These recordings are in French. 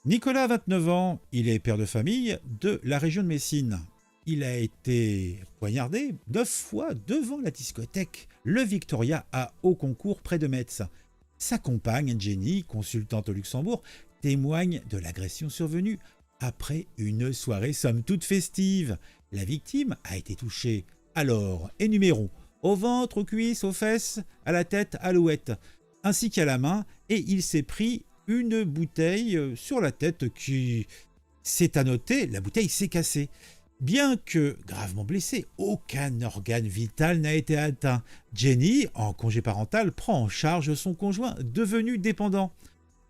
Nicolas a 29 ans, il est père de famille de la région de Messine. Il a été poignardé 9 fois devant la discothèque Le Victoria à Auconcourt près de Metz. Sa compagne, Jenny, consultante au Luxembourg, témoigne de l'agression survenue après une soirée somme toute festive. La victime a été touchée. Alors, énumérons, au ventre, aux cuisses, aux fesses, à la tête, à l'ouette, ainsi qu'à la main, et il s'est pris une bouteille sur la tête qui, c'est à noter, la bouteille s'est cassée. Bien que gravement blessée, aucun organe vital n'a été atteint. Jenny, en congé parental, prend en charge son conjoint devenu dépendant.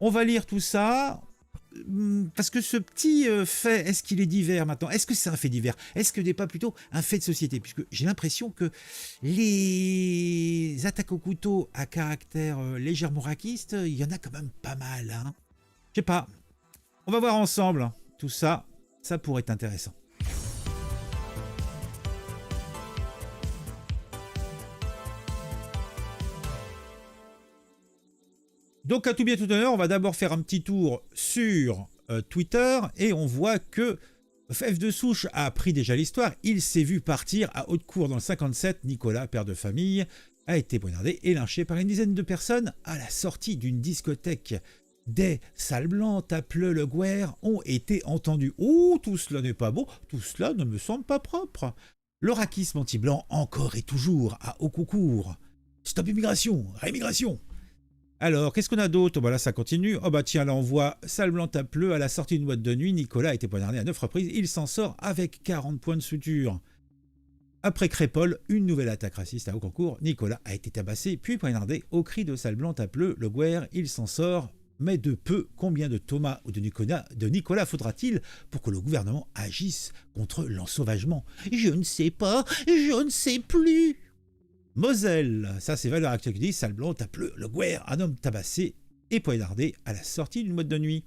On va lire tout ça, parce que ce petit fait, est-ce qu'il est divers maintenant? Est-ce que c'est un fait divers? Est-ce que n'est pas plutôt un fait de société? Puisque j'ai l'impression que les attaques au couteau à caractère légèrement raquiste, il y en a quand même pas mal. Hein. Je sais pas. On va voir ensemble. Tout ça, ça pourrait être intéressant. Donc à tout bien tout honneur, on va d'abord faire un petit tour sur Twitter et on voit que F de Souche a appris déjà l'histoire. Il s'est vu partir à Haute-Cour dans le 57. Nicolas, père de famille, a été poignardé et lynché par une dizaine de personnes à la sortie d'une discothèque. Des salles blancs, Tapleux-le-Guer ont été entendus. Oh, tout cela n'est pas beau, tout cela ne me semble pas propre. Le raquisme anti-blanc encore et toujours à Auconcourt. Stop immigration, rémigration. Alors, qu'est-ce qu'on a d'autre? Là, ça continue. Oh bah tiens, là on voit salle blanc Tapleux à la sortie d'une boîte de nuit. Nicolas a été poignardé à 9 reprises. Il s'en sort avec 40 points de suture. Après Crépol, une nouvelle attaque raciste à Auconcourt. Nicolas a été tabassé puis poignardé au cri de salle blanc Tapleux. Le Guer, il s'en sort, mais de peu. Combien de Thomas ou de Nicolas faudra-t-il pour que le gouvernement agisse contre l'ensauvagement? Je ne sais pas, je ne sais plus. Moselle, ça c'est Valeur Actuelle qui dit, salle blanc, Tapleux, le Guer, un homme tabassé et poignardé à la sortie d'une boîte de nuit.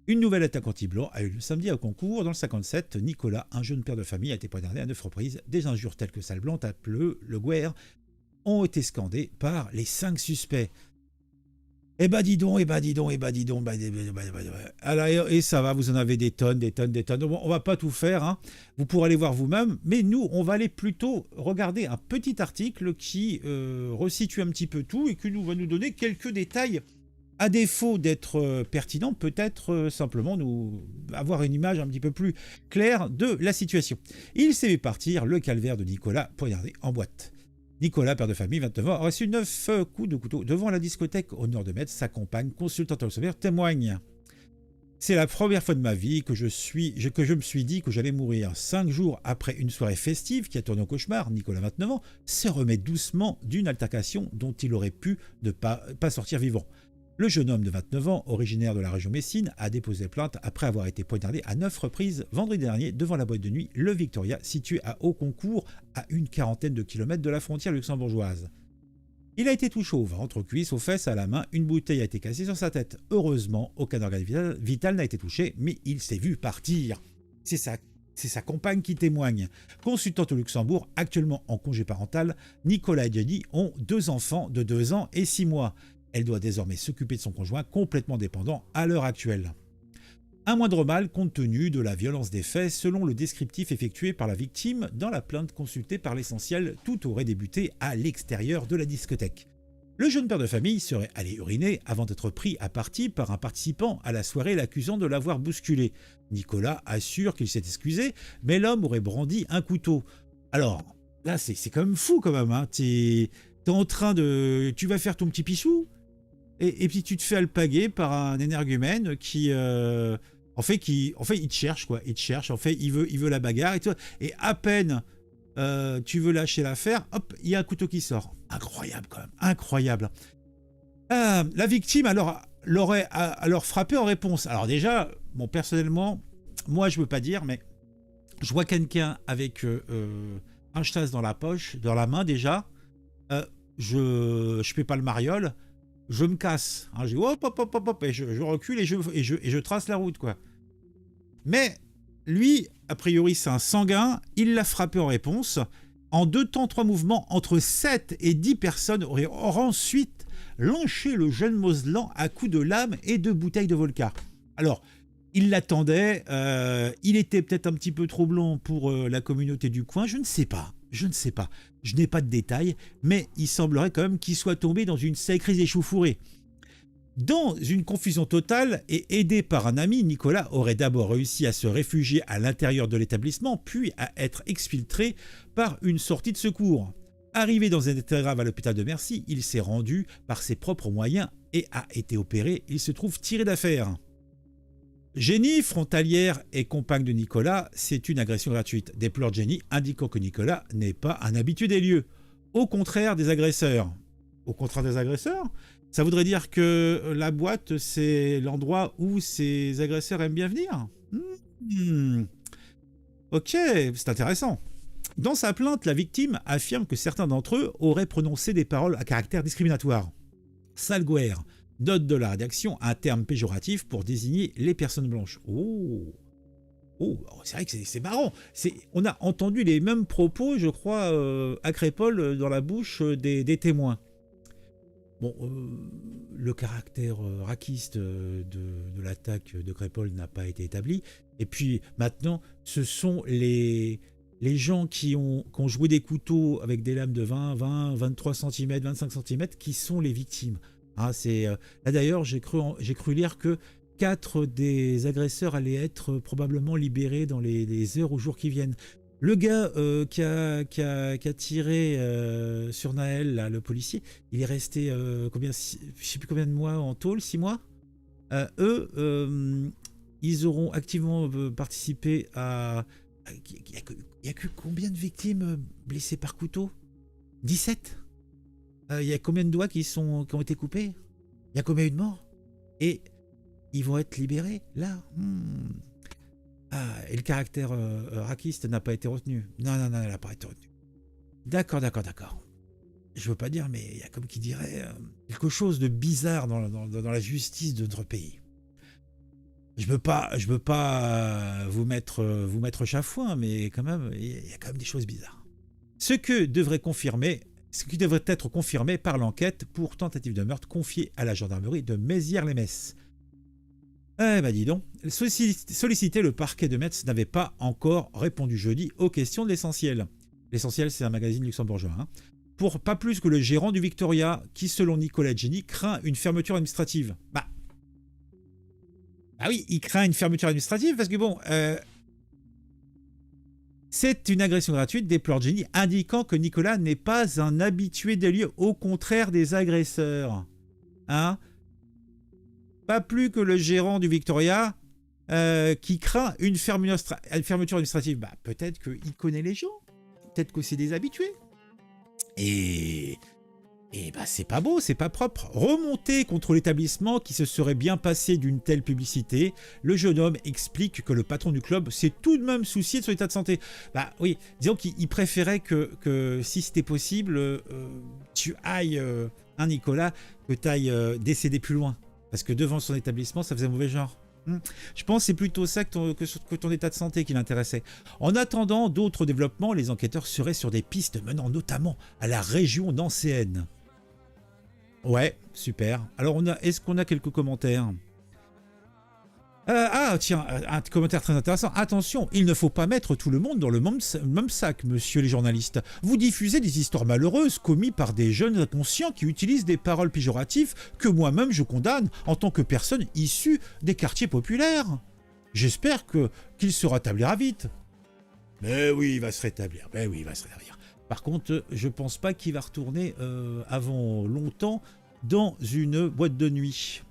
Une nouvelle attaque anti-blanc a eu le samedi à Concours. Dans le 57, Nicolas, un jeune père de famille, a été poignardé à 9 reprises. Des injures telles que salle blanc, Tapleux, le Guer ont été scandées par les 5 suspects. Eh ben dis donc, Alors, et ça va, vous en avez des tonnes. Bon, on va pas tout faire, hein. Vous pourrez aller voir vous-même, mais nous, on va aller plutôt regarder un petit article qui resitue un petit peu tout et qui va nous donner quelques détails. À défaut d'être pertinent, peut-être simplement nous avoir une image un petit peu plus claire de la situation. Il s'est vu partir le calvaire de Nicolas poignardé en boîte. Nicolas, père de famille, 29 ans, a reçu 9 coups de couteau devant la discothèque au nord de Metz. Sa compagne, consultante au sommaire, témoigne. C'est la première fois de ma vie que je me suis dit que j'allais mourir. 5 jours après une soirée festive qui a tourné au cauchemar, Nicolas, 29 ans, se remet doucement d'une altercation dont il aurait pu ne pas sortir vivant. Le jeune homme de 29 ans, originaire de la région Messine, a déposé plainte après avoir été poignardé à 9 reprises vendredi dernier devant la boîte de nuit Le Victoria, située à Auconcourt, à une quarantaine de kilomètres de la frontière luxembourgeoise. Il a été touché au ventre, aux cuisses, aux fesses, à la main. Une bouteille a été cassée sur sa tête. Heureusement, aucun organe vital n'a été touché, mais il s'est vu partir. C'est sa compagne qui témoigne. Consultante au Luxembourg, actuellement en congé parental, Nicolas et Jenny ont 2 enfants de 2 ans et 6 mois. Elle doit désormais s'occuper de son conjoint complètement dépendant à l'heure actuelle. Un moindre mal compte tenu de la violence des faits, selon le descriptif effectué par la victime dans la plainte consultée par l'Essentiel, tout aurait débuté à l'extérieur de la discothèque. Le jeune père de famille serait allé uriner avant d'être pris à partie par un participant à la soirée l'accusant de l'avoir bousculé. Nicolas assure qu'il s'est excusé, mais l'homme aurait brandi un couteau. Alors, là c'est quand même fou quand même, hein. T'es en train de... Tu vas faire ton petit pichou et puis tu te fais alpaguer par un énergumène qui... En fait, il te cherche, quoi. Il te cherche, en fait, il veut la bagarre et tout. Et à peine tu veux lâcher l'affaire, hop, il y a un couteau qui sort. Incroyable, quand même. Incroyable. La victime, alors, l'aurait alors frappé en réponse. Alors déjà, bon, personnellement, moi, je veux pas dire, mais je vois quelqu'un avec un chasse dans la poche, dans la main déjà. Je fais pas le mariole. Je me casse, hein, je dis hop, et je recule et je trace la route, quoi. Mais lui, a priori, c'est un sanguin, il l'a frappé en réponse. En 2 temps, 3 mouvements, entre 7 et 10 personnes auraient ensuite lynché le jeune Mosellan à coups de lame et de bouteilles de vodka. Alors, il l'attendait, il était peut-être un petit peu trop blanc pour la communauté du coin, je ne sais pas, je n'ai pas de détails, mais il semblerait quand même qu'il soit tombé dans une sacrée échauffourée. Dans une confusion totale et aidé par un ami, Nicolas aurait d'abord réussi à se réfugier à l'intérieur de l'établissement, puis à être exfiltré par une sortie de secours. Arrivé dans un état grave à l'hôpital de Mercy, il s'est rendu par ses propres moyens et a été opéré. Il se trouve tiré d'affaire. Jenny, frontalière et compagne de Nicolas, c'est une agression gratuite, déplore Jenny, indiquant que Nicolas n'est pas un habitué des lieux. Au contraire des agresseurs. Au contraire des agresseurs ? Ça voudrait dire que la boîte, c'est l'endroit où ces agresseurs aiment bien venir ? Ok, c'est intéressant. Dans sa plainte, la victime affirme que certains d'entre eux auraient prononcé des paroles à caractère discriminatoire. Salguer note de la rédaction un terme péjoratif pour désigner les personnes blanches. Oh, c'est vrai que c'est marrant. On a entendu les mêmes propos, je crois, à Crépol dans la bouche des témoins. Bon, le caractère raciste de l'attaque de Crépol n'a pas été établi. Et puis maintenant, ce sont les gens qui ont joué des couteaux avec des lames de 23 cm, 25 cm qui sont les victimes. Hein, là d'ailleurs, j'ai cru lire que 4 des agresseurs allaient être probablement libérés dans les heures ou jours qui viennent. Le gars qui a tiré sur Naël, là, le policier, il est resté je sais plus combien de mois en tôle, 6 mois. Ils auront activement participé à... Il y a que combien de victimes blessées par couteau ? 17 ? Il y a combien de doigts qui ont été coupés ? Il y a combien eu de morts ? Et ils vont être libérés, là et le caractère raciste n'a pas été retenu. Non, elle n'a pas été retenue. D'accord. Je veux pas dire, mais il y a comme qui dirait quelque chose de bizarre dans la justice de notre pays. Je veux pas vous mettre chafouin, mais quand même, il y a quand même des choses bizarres. Ce qui devrait être confirmé par l'enquête pour tentative de meurtre confiée à la gendarmerie de Mézières-les-Messes. Eh ben dis donc, sollicité, le parquet de Metz n'avait pas encore répondu jeudi aux questions de l'Essentiel. L'Essentiel, c'est un magazine luxembourgeois. Pour pas plus que le gérant du Victoria, qui selon Nicolas Jenny craint une fermeture administrative. Bah oui, il craint une fermeture administrative parce que bon... c'est une agression gratuite, déplore Jenny, indiquant que Nicolas n'est pas un habitué des lieux, au contraire des agresseurs. Pas plus que le gérant du Victoria qui craint une fermeture administrative. Bah, peut-être qu'il connaît les gens. Peut-être que c'est des habitués. Et bah, c'est pas beau, c'est pas propre. Remonté contre l'établissement qui se serait bien passé d'une telle publicité, le jeune homme explique que le patron du club s'est tout de même soucié de son état de santé. Bah oui, disons qu'il préférait que si c'était possible, tu ailles, Nicolas, que tu ailles décéder plus loin. Parce que devant son établissement, ça faisait mauvais genre. Je pense que c'est plutôt ça que ton état de santé qui l'intéressait. En attendant d'autres développements, les enquêteurs seraient sur des pistes menant notamment à la région nancéenne. Ouais, super. Alors, est-ce qu'on a quelques commentaires ? Tiens, un commentaire très intéressant. Attention, il ne faut pas mettre tout le monde dans le même sac, monsieur les journalistes. Vous diffusez des histoires malheureuses commises par des jeunes inconscients qui utilisent des paroles péjoratives que moi-même je condamne en tant que personne issue des quartiers populaires. J'espère qu'il se rétablira vite. Mais oui, il va se rétablir. Par contre, je pense pas qu'il va retourner avant longtemps dans une boîte de nuit.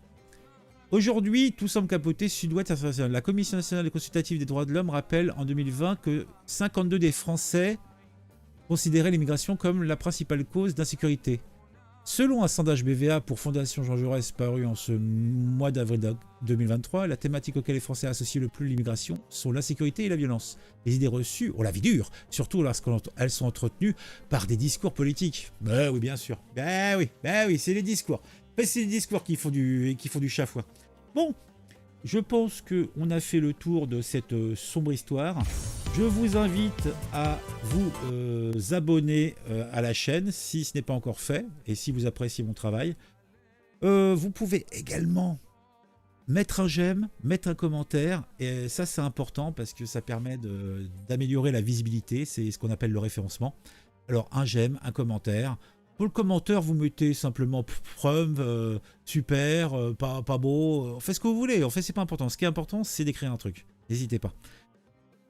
Aujourd'hui, tout semble capoter Sud-Ouest International. La Commission nationale consultative des droits de l'homme rappelle en 2020 que 52 des Français considéraient l'immigration comme la principale cause d'insécurité. Selon un sondage BVA pour Fondation Jean Jaurès paru en ce mois d'avril 2023, la thématique auquel les Français associent le plus l'immigration sont l'insécurité et la violence. Les idées reçues ont la vie dure, surtout lorsqu'elles sont entretenues par des discours politiques. Ben oui, bien sûr. Ben oui, c'est les discours. C'est les discours qui font du chafouin. Bon, je pense qu'on a fait le tour de cette sombre histoire. Je vous invite à vous abonner à la chaîne si ce n'est pas encore fait et si vous appréciez mon travail. Vous pouvez également Mettre un j'aime, mettre un commentaire, et ça c'est important parce que ça permet d'améliorer la visibilité, c'est ce qu'on appelle le référencement. Alors un j'aime, un commentaire. Pour le commentaire, vous mettez simplement preuve, super, pas beau, faites ce que vous voulez, en fait c'est pas important. Ce qui est important c'est d'écrire un truc, n'hésitez pas.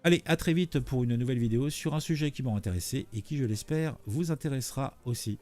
Allez, à très vite pour une nouvelle vidéo sur un sujet qui m'a intéressé et qui je l'espère vous intéressera aussi.